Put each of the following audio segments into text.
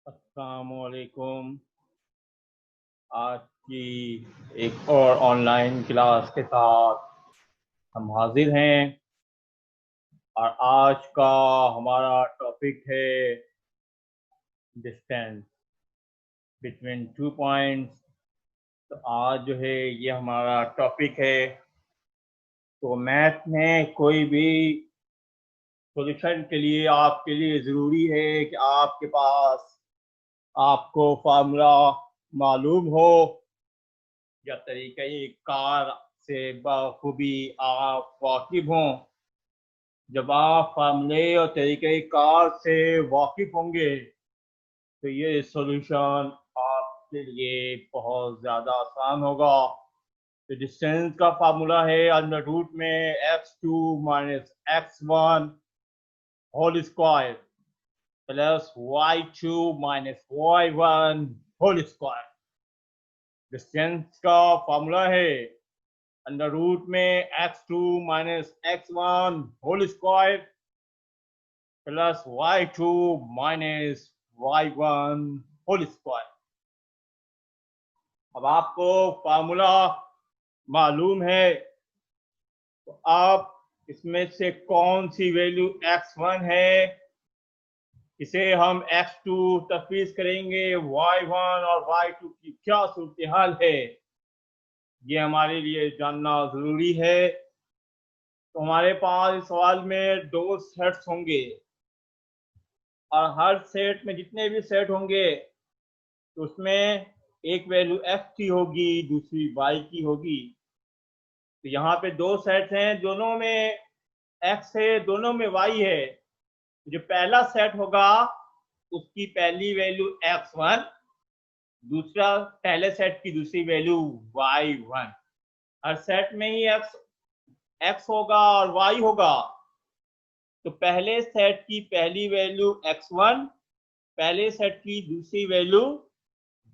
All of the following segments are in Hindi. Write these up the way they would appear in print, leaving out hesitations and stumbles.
अस्सलामुअलैकुम। आज की एक और ऑनलाइन क्लास के साथ हम हाजिर हैं और आज का हमारा टॉपिक है डिस्टेंस बिटवीन टू पॉइंट्स। तो आज जो है ये हमारा टॉपिक है। तो मैथ में कोई भी सॉल्यूशन के लिए आपके लिए ज़रूरी है कि आपके पास आपको फार्मूला मालूम हो या तरीक़े कार से बखूबी आप वाकिफ हों। जब आप फार्मूले और तरीक़े कार से वाकिफ होंगे तो ये सॉल्यूशन आपके लिए बहुत ज़्यादा आसान होगा। तो डिस्टेंस का फार्मूला है अंडर रूट में x2 minus x1 whole square plus y2 minus y1 whole square. Distance का फार्मूला है अंडर रूट में x2 minus x1 whole square plus y2 minus y1 whole square. अब आपको फार्मूला मालूम है तो आप इसमें से कौन सी वैल्यू x1 है इसे हम x2 तफवीज करेंगे, y1 और y2 की क्या सूरत हाल है ये हमारे लिए जानना जरूरी है। तो हमारे पास इस सवाल में दो सेट्स होंगे और हर सेट में जितने भी सेट होंगे तो उसमें एक वैल्यू x की होगी, दूसरी y की होगी। तो यहाँ पे दो सेट्स हैं, दोनों में x है, दोनों में y है। जो पहला सेट होगा उसकी पहली वैल्यू x1, दूसरा पहले सेट की दूसरी वैल्यू y1। हर सेट में ही x होगा और y होगा। तो पहले सेट की पहली वैल्यू x1, पहले सेट की दूसरी वैल्यू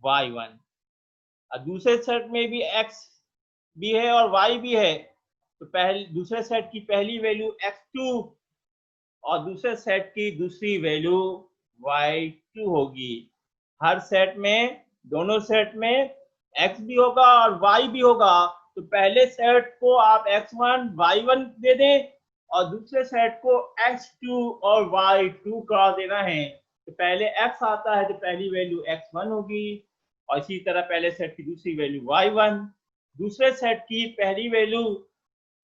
y1। और दूसरे सेट में भी x भी है और y भी है। तो पहले दूसरे सेट की पहली वैल्यू x2 और दूसरे सेट की दूसरी वैल्यू y2 होगी। हर सेट में, दोनों सेट में x भी होगा और y भी होगा। तो पहले सेट को आप x1 y1 दे दें और दूसरे सेट को x2 और y2 का देना है। तो पहले x आता है तो पहली वैल्यू x1 होगी और इसी तरह पहले सेट की दूसरी वैल्यू y1, दूसरे सेट की पहली वैल्यू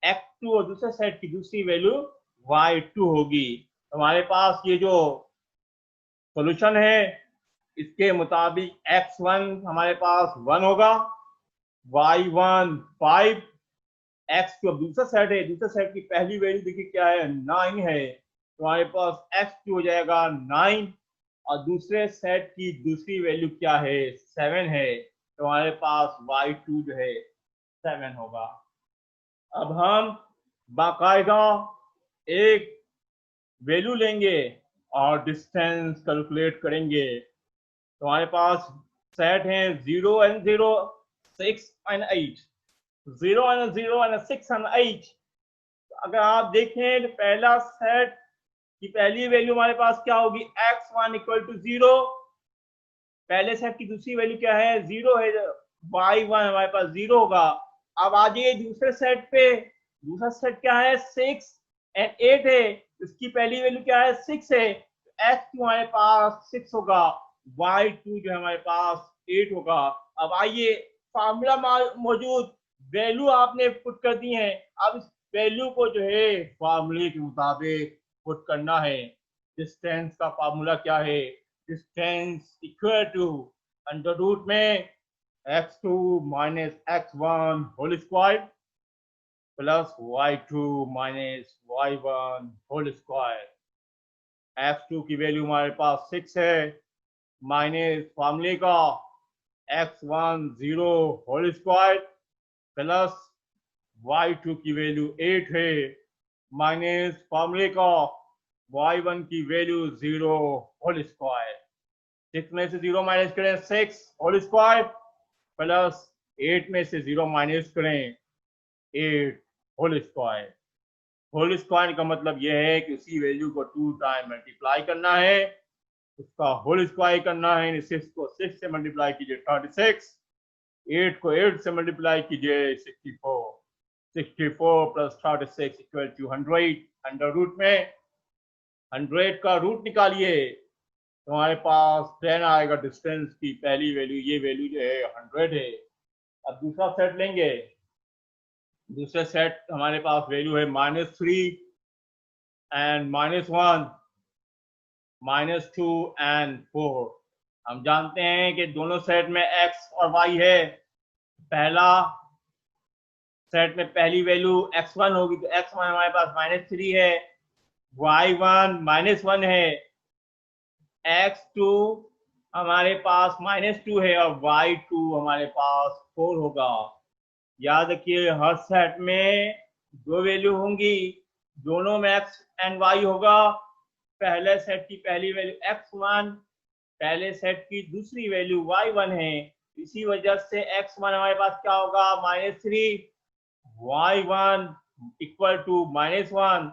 x2 और दूसरे सेट की दूसरी वैल्यू y2 होगी। हमारे पास ये जो सॉल्यूशन है इसके मुताबिक x1 हमारे पास 1 होगा, y1 5, x2 अब दूसरा सेट है, दूसरे सेट की पहली वैल्यू देखिए क्या है 9 है। तो हमारे पास x2 हो जाएगा 9 और दूसरे सेट की दूसरी वैल्यू क्या है 7 है। तो हमारे पास y2 जो है 7 होगा। अब हम बाकायदा एक वैल्यू लेंगे और डिस्टेंस कैलकुलेट करेंगे। तो हमारे पास सेट है 0 and 0, 6 and 8, 0 and 0 and 6 and 8। अगर आप देखें तो पहला सेट की पहली वैल्यू हमारे पास क्या होगी x1 इक्वल टू 0। पहले सेट की दूसरी वैल्यू क्या है 0 है, y1 हमारे पास 0 होगा। अब आ जाइए दूसरे सेट पे, दूसरा सेट क्या है 6 and 8 है, इसकी पहली वैल्यू क्या है 6 है। x2 हमारे पास 6 होगा, y2 जो है हमारे पास 8 होगा। अब आइए फार्मूला मौजूद, वैल्यू आपने पुट कर दी है, अब इस वैल्यू को जो है फार्मूले के मुताबिक पुट करना है। डिस्टेंस का फार्मूला क्या है, distance equal to under root में x2 minus x1 whole square plus y2 minus y1 whole square. x2 की वैल्यू हमारे पास 6 है, माइनस फार्मूले का x1 0 whole square plus y2 की वैल्यू 8 है, माइनस फार्मूले का y1 की वैल्यू 0 होल स्क्वायर। 6 में से 0 माइनस करें 6 होल स्क्वायर प्लस 8 में से 0 माइनस करें 8 होल स्क्वायर। होल स्क्वायर का मतलब यह है कि उसी वैल्यू को 2 टाइम मल्टीप्लाई करना है। उसका होल स्क्वायर करना है। 6 को 6 से मल्टीप्लाई कीजिए 36, 8 को 8 से मल्टीप्लाई कीजिए 64, 64 plus 36 equal to 100। Under root में 100 का रूट निकालिए तो हमारे पास 10 आएगा। डिस्टेंस की पहली वैल्यू, ये वैल्यू जो है 100 है। अब दूसरा सेट लेंगे। दूसरे सेट हमारे पास वैल्यू है -3 एंड -1, -2 एंड 4। हम जानते हैं कि दोनों सेट में x और y है। पहला सेट में पहली वैल्यू x1 होगी तो x1 हमारे पास -3 है, y1 -1 है, x2 हमारे पास -2 है और y2 हमारे पास 4 होगा। याद रखिए हर सेट में दो वैल्यू होंगी, दोनों में x एंड y होगा। पहले सेट की पहली वैल्यू x1, पहले सेट की दूसरी वैल्यू y1 है। इसी वजह से x1 हमारे पास क्या होगा, -3, y1 इक्वल टू -1।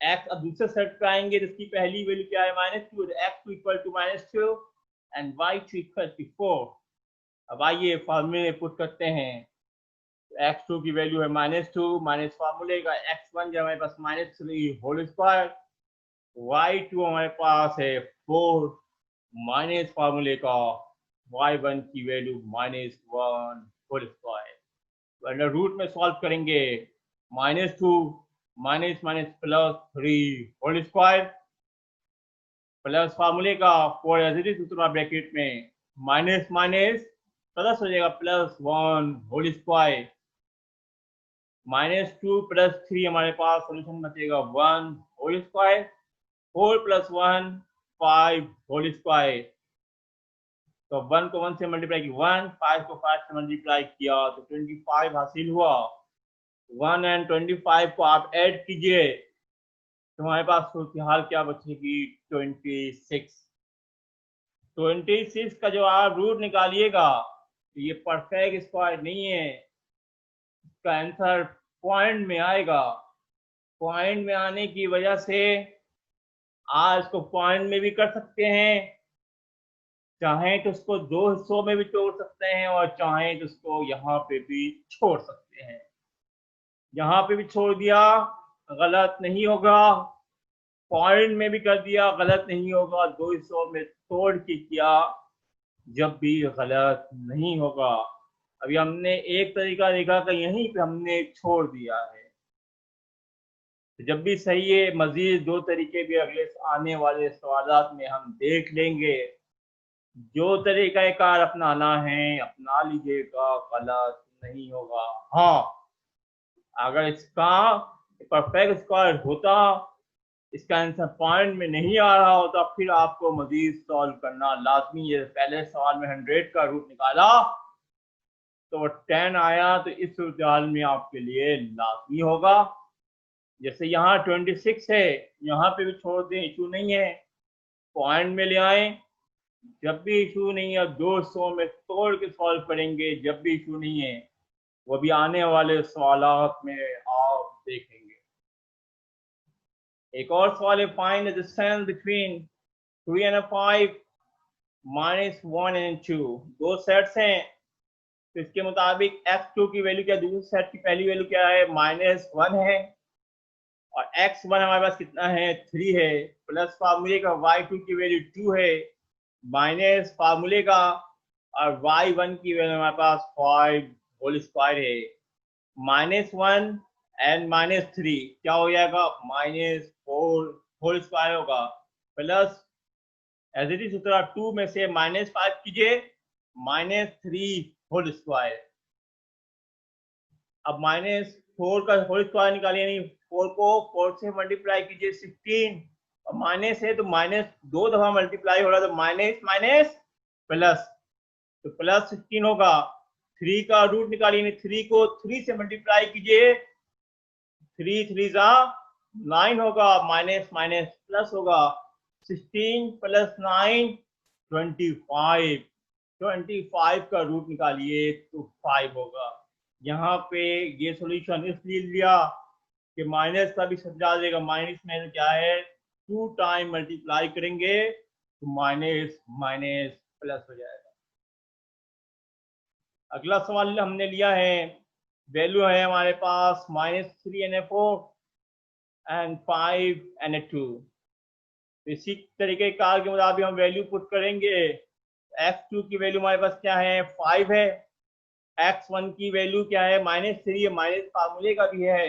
x अब दूसरे सेट पे आएंगे तो इसकी पहली वैल्यू क्या है, -2, x2 equal to -2 and y2 equal to 4। अब आइए फॉर्मूले में पुट करते हैं। x2 की वैल्यू है -2 माइनस फार्मूले का x1 जो हमारे पास -3 होल स्क्वायर, y2 हमारे पास है 4 माइनस फार्मूले का y1 की value -1 whole square. Under root में सॉल्व करेंगे, -2 minus minus +3 whole square plus फार्मूले का 4 एज इट इज दूसरा ब्रैकेट में माइनस माइनस प्लस हो जाएगा +1 होल स्क्वायर, -2 + 3 हमारे पास सोल्यूशन बचेगा 1 होल स्क्वायर, 4 + 1 5 होल स्क्वायर। तो 1 को 1 से मल्टीप्लाई किया 1, 5 को 5 से मल्टीप्लाई किया तो 25 हासिल हुआ। 1 एंड 25 को आप ऐड कीजिए तो हमारे पास सूरत क्या बचेगी, 26। 26 का जो आप रूट निकालिएगा तो ये परफेक्ट स्क्वायर नहीं है, इसका आंसर पॉइंट में आएगा। पॉइंट में आने की वजह से आप इसको पॉइंट में भी कर सकते हैं, चाहें तो उसको दो हिस्सों में भी तोड़ सकते हैं और चाहें तो उसको यहाँ पे भी छोड़ सकते हैं। यहाँ पे भी छोड़ दिया गलत नहीं होगा, पॉइंट में भी कर दिया गलत नहीं होगा, दो हिस्सों में तोड़ के किया जब भी गलत नहीं होगा। अभी हमने एक तरीका देखा कि यहीं पे हमने छोड़ दिया है, जब भी सही है मजीद दो तरीके भी अगले आने वाले सवालात में हम देख लेंगे। जो तरीका कार अपनाना है अपना लीजिएगा, गलत नहीं होगा। हाँ, अगर इसका परफेक्ट स्क्वायर होता, इसका आंसर पॉइंट में नहीं आ रहा होता, फिर आपको मजीद सॉल्व करना लाजमी है। पहले सवाल में 100 का रूट निकाला तो 10 आया, तो इस सूरत में आपके लिए लाजमी होगा। जैसे यहाँ 26 है, यहाँ पे भी छोड़ दें, इशू नहीं है, पॉइंट में ले आए जब भी इशू नहीं है, 200 में तोड़ के सॉल्व करेंगे जब भी इशू नहीं है, वो भी आने वाले सवालात में आप देखेंगे। एक और सवाल है, find the distance between 3 and 5 -1 and 2। दो सेट्स हैं तो इसके मुताबिक x2 की वैल्यू क्या, दूसरे सेट की पहली वैल्यू क्या है, -1 है और x1 हमारे पास कितना है, 3 है, प्लस फार्मूले का y2 की वैल्यू 2 है, माइनस फार्मूले का और y1 की वैल्यू हमारे पास 5 होल स्क्वायर है। -1 एंड -3 क्या हो जाएगा, -4 होल स्क्वायर होगा, प्लस एज इट इज सूत्र 2 में से -5 कीजिए, -3 होल स्क्वायर। अब -4 का होल स्क्वायर निकालिए, नहीं 4 को 4 से मल्टीप्लाई कीजिए 16, और माइनस है तो माइनस 2 दफा मल्टीप्लाई हो रहा है तो माइनस माइनस प्लस, तो +16 होगा। 3 का रूट निकालिए, 3 को 3 से मल्टीप्लाई कीजिए, 3 3 9 होगा, माइनस माइनस प्लस होगा, 16 + 9 25, 25 का रूट निकालिए तो 5 होगा। यहाँ पे ये सॉल्यूशन इसलिए लिया कि माइनस का भी समझा देगा, माइनस में क्या है 2 टाइम मल्टीप्लाई करेंगे तो माइनस माइनस प्लस हो जाएगा। अगला सवाल हमने लिया है, वैल्यू है हमारे पास -3Na4 एंड 5Na2। इसी तरीके कार के मुताबिक हम वैल्यू पुट करेंगे। x2 की वैल्यू हमारे पास क्या है, 5 है। x1 की वैल्यू क्या है, -3 है, माइनस फार्मूले का भी है,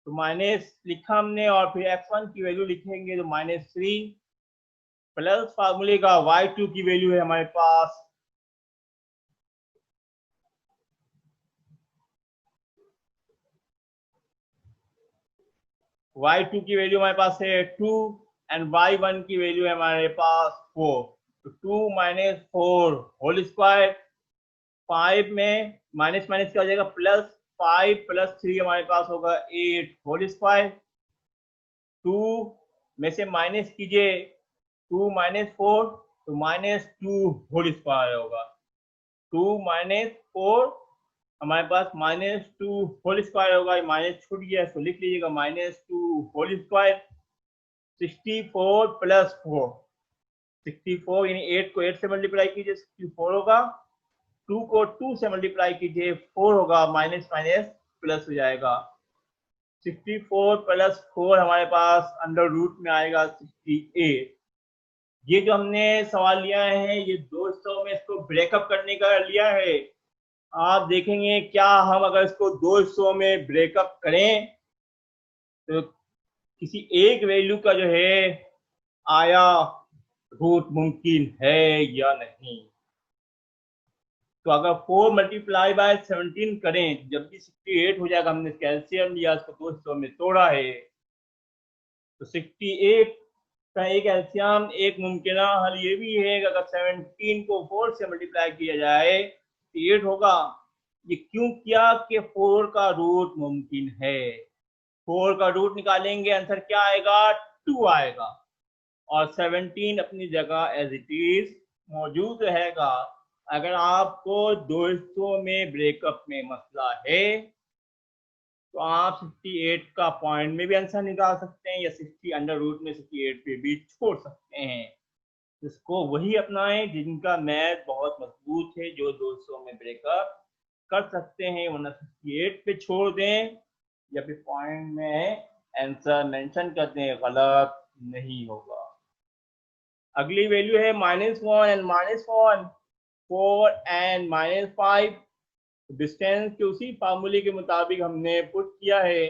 तो माइनस लिखा हमने, और फिर x1 की वैल्यू लिखेंगे तो -3 प्लस फार्मूले का y2 की वैल्यू है हमारे पास y2 की वैल्यू हमारे पास है 2 एंड y1 की वैल्यू है हमारे पास 4। तो 2 - 4 होल स्क्वायर, 5 में माइनस माइनस क्या हो जाएगा प्लस, 5 + 3 हमारे पास होगा 8 होल स्क्वायर। 2 में से माइनस कीजिए, 2 - 4 तो -2 होल स्क्वायर होगा। 2 - 4 हमारे पास -2 होल स्क्वायर होगा। ये माइनस छूट गया, इसको लिख लीजिएगा -2 होल स्क्वायर। 64 + 4, 64 यानी 8 को 8 से मल्टीप्लाई कीजिए 64 होगा, 2 को 2 से मल्टीप्लाई कीजिए 4 होगा, माइनस माइनस प्लस हो जाएगा। 64 + 4 हमारे पास अंडर रूट में आएगा 68। ये जो हमने सवाल लिया है ये 200 में इसको ब्रेकअप करने का लिया है। आप देखेंगे क्या हम अगर इसको 200 में ब्रेकअप करें तो किसी एक वैल्यू का जो है आया रूट मुमकिन है या नहीं। तो अगर 4 × 17 करें जब भी 68 हो जाएगा, हमने कैल्शियम लिया इसको 200 में तोड़ा है, तो 68 का एक एल्सियम एक मुमकिन हल ये भी है कि अगर 17 को 4 से मल्टीप्लाई किया जाए तो 8 होगा। ये क्यों किया कि 4 का रूट मुमकिन है। 4 का रूट निकालेंगे, आंसर क्या आएगा, 2 आएगा, और 17 अपनी जगह एज इट इज मौजूद रहेगा। अगर आपको 200 में ब्रेकअप में मसला है तो आप 68 का पॉइंट में भी आंसर निकाल सकते हैं, या 60 अंडर रूट में 68 पे भी छोड़ सकते हैं। इसको वही अपनाएं जिनका मैथ बहुत मजबूत है, जो 200 में ब्रेकअप कर सकते हैं, वरना 68 पे छोड़ दें या फिर पॉइंट में आंसर मेंशन कर दें, गलत नहीं होगा। अगली वैल्यू है -1 एंड -1, 4 एंड -5। डिस्टेंस के उसी फार्मूले के मुताबिक हमने पुट किया है,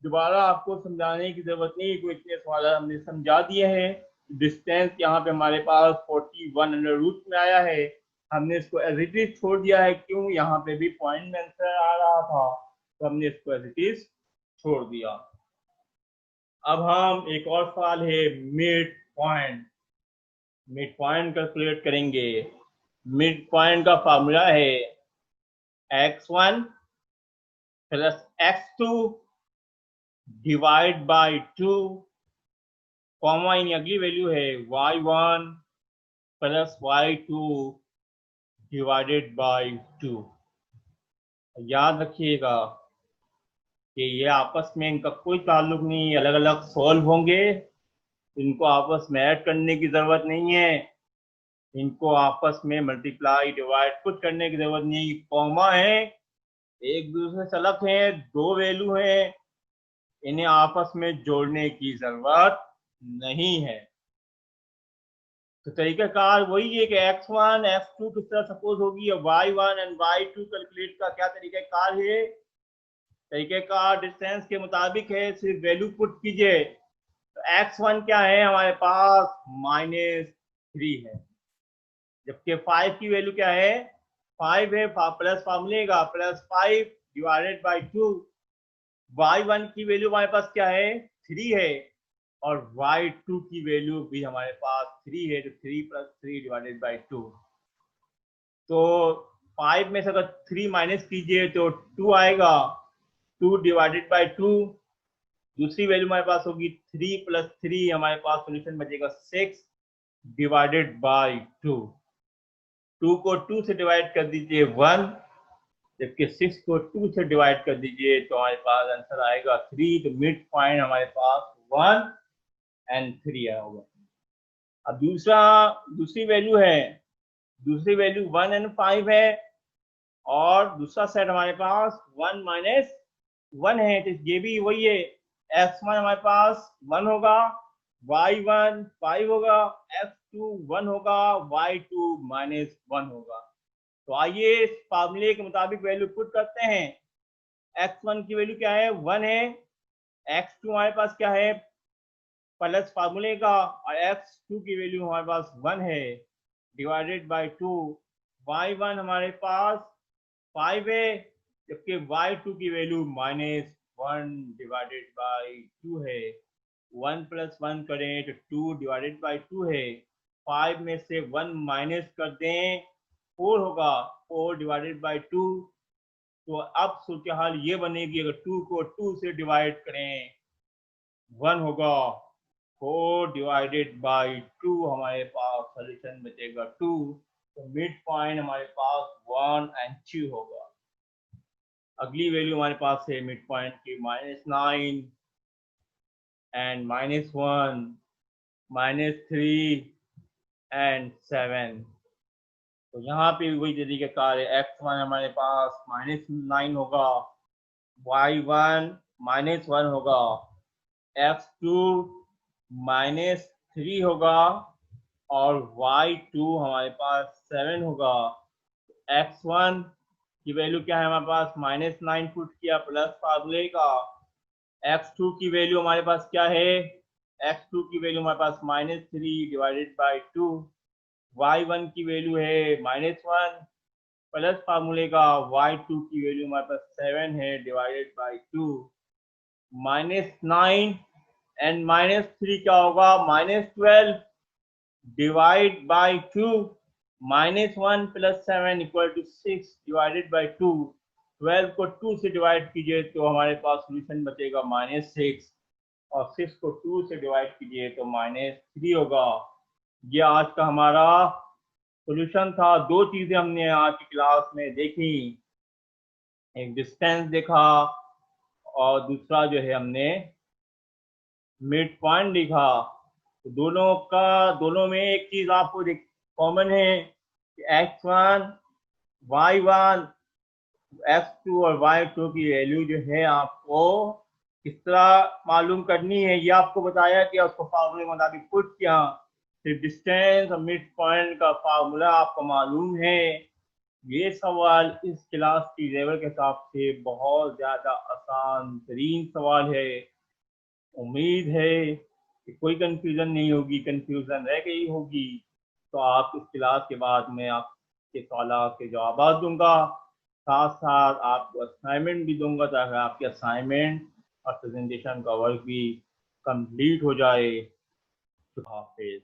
दोबारा आपको समझाने की जरूरत नहीं, कोई इतने सवाल हमने समझा दिए हैं। डिस्टेंस यहाँ पे हमारे पास 41 अंडर रूट में आया है, हमने इसको एज इट इज छोड़ दिया है, क्यों, यहाँ पे भी पॉइंट में आंसर आ रहा था तो हमने इसको एज इट इज छोड़ दिया। अब हम एक और सवाल है mid point, mid point calculate करेंगे। मिड पॉइंट का फार्मूला है x1 + x2 divide by 2, comma in अगली वैल्यू है y1 + y2 डिवाइडेड बाई 2। याद रखिएगा कि ये आपस में इनका कोई ताल्लुक नहीं, अलग अलग सॉल्व होंगे, इनको आपस में ऐड करने की जरूरत नहीं है, इनको आपस में मल्टीप्लाई डिवाइड कुछ करने की जरूरत नहीं। कॉमा है, एक दूसरे से अलग है, दो वैल्यू है, इन्हें आपस में जोड़ने की जरूरत नहीं है। तो तरीकाकार वही है कि x1 x2 किस तरह सपोज होगी, और y1 एंड y2 कैलकुलेट का क्या तरीकाकार है। तरीकाकार डिस्टेंस के मुताबिक है, सिर्फ वैल्यू पुट कीजिए। तो x1 क्या है हमारे पास -3 है, जबकि 5 की वैल्यू क्या है, 5 है, प्लस फार्मूले का +5 डिवाइडेड बाई 2। y1 की वैल्यू हमारे पास क्या है, 3 है, और y2 की वैल्यू भी हमारे पास 3 है, तो 3 + 3 डिवाइडेड बाई 2। तो 5 में से अगर 3 माइनस कीजिए तो 2 आएगा, 2 डिवाइडेड बाई 2। दूसरी वैल्यू हमारे पास होगी 3 + 3, हमारे पास सोल्यूशन बचेगा 6 डिवाइडेड बाई 2। 2 को 2 से डिवाइड कर दीजिए 1, जबकि 6 को 2 से डिवाइड कर दीजिए तो हमारे पास आंसर आएगा 3। तो मिड पॉइंट हमारे पास 1 एंड 3 होगा। अब दूसरी वैल्यू 1 एंड 5 है, और दूसरा सेट हमारे पास 1 माइनस 1 है, तो ये भी वही है। x1 हमारे पास 1 होगा, y1 5 होगा, x2 1 होगा, y2 माइनस 1 होगा। तो आइए इस फार्मूले के मुताबिक वैल्यू पुट करते हैं। x1 की वैल्यू क्या है, 1 है, x2 हमारे पास क्या है, प्लस फार्मूले का, और x2 की वैल्यू हमारे पास 1 है, डिवाइडेड बाय 2। y1 हमारे पास 5 है, जबकि y2 की वैल्यू -1 डिवाइडेड बाय 2 है। 1 + 1 करें तो 2 डिवाइडेड बाय 2 है। 5 में से 1 माइनस कर दें, 4 होगा, 4 डिवाइडेड बाय 2। तो अब सूरत हाल ये बनेगी, अगर 2 को 2 से डिवाइड करें 1 होगा, 4 डिवाइडेड बाय 2 हमारे पास सोल्यूशन बचेगा 2। तो मिड पॉइंट हमारे पास 1 एंड 2 होगा। अगली वैल्यू हमारे पास है मिड पॉइंट की -9 एंड -1, -3 एंड 7। तो यहाँ पे वही तरीके कार है, x1 हमारे पास -9 होगा, y1 -1 होगा, x2 -3 होगा, और y2 हमारे पास 7 होगा। x1 की वैल्यू क्या है हमारे पास, -9 पुट किया प्लस फार्मूले का। x2 की वैल्यू हमारे पास क्या है, x2 की वैल्यू हमारे पास -3 डिवाइडेड बाय 2। y1 की वैल्यू है -1 प्लस फार्मूले का, y2 की वैल्यू हमारे पास 7 है, डिवाइडेड बाय 2। -9 एंड -3 क्या होगा, -12 डिवाइड बाय 2। -1 + 7 = 6 divided by 2। 12 को 2 से डिवाइड कीजिए तो हमारे पास सोल्यूशन बचेगा -6, और 6 को 2 से डिवाइड कीजिए तो -3 होगा। ये आज का हमारा सोल्यूशन था। दो चीजें हमने आज की क्लास में देखी, एक डिस्टेंस देखा, और दूसरा जो है हमने मिड पॉइंट देखा। तो दोनों में एक चीज आपको कॉमन है कि x1, y1, x2 और y2 की वैल्यू जो है आपको किस तरह मालूम करनी है, ये आपको बताया कि उसको फार्मूले मुताबिक पुट किया। सिर्फ डिस्टेंस और मिड पॉइंट का फार्मूला आपको मालूम है। ये सवाल इस क्लास की लेवल के हिसाब से बहुत ज़्यादा आसान तरीन सवाल है। उम्मीद है कि कोई कंफ्यूजन नहीं होगी, कंफ्यूजन रह गई होगी तो आप इस क्लास के बाद मैं आपके सवाल के जवाब दूंगा, साथ साथ आपको असाइनमेंट भी दूंगा ताकि आपके असाइनमेंट और प्रेजेंटेशन का वर्क भी कंप्लीट हो जाए। हाफिज।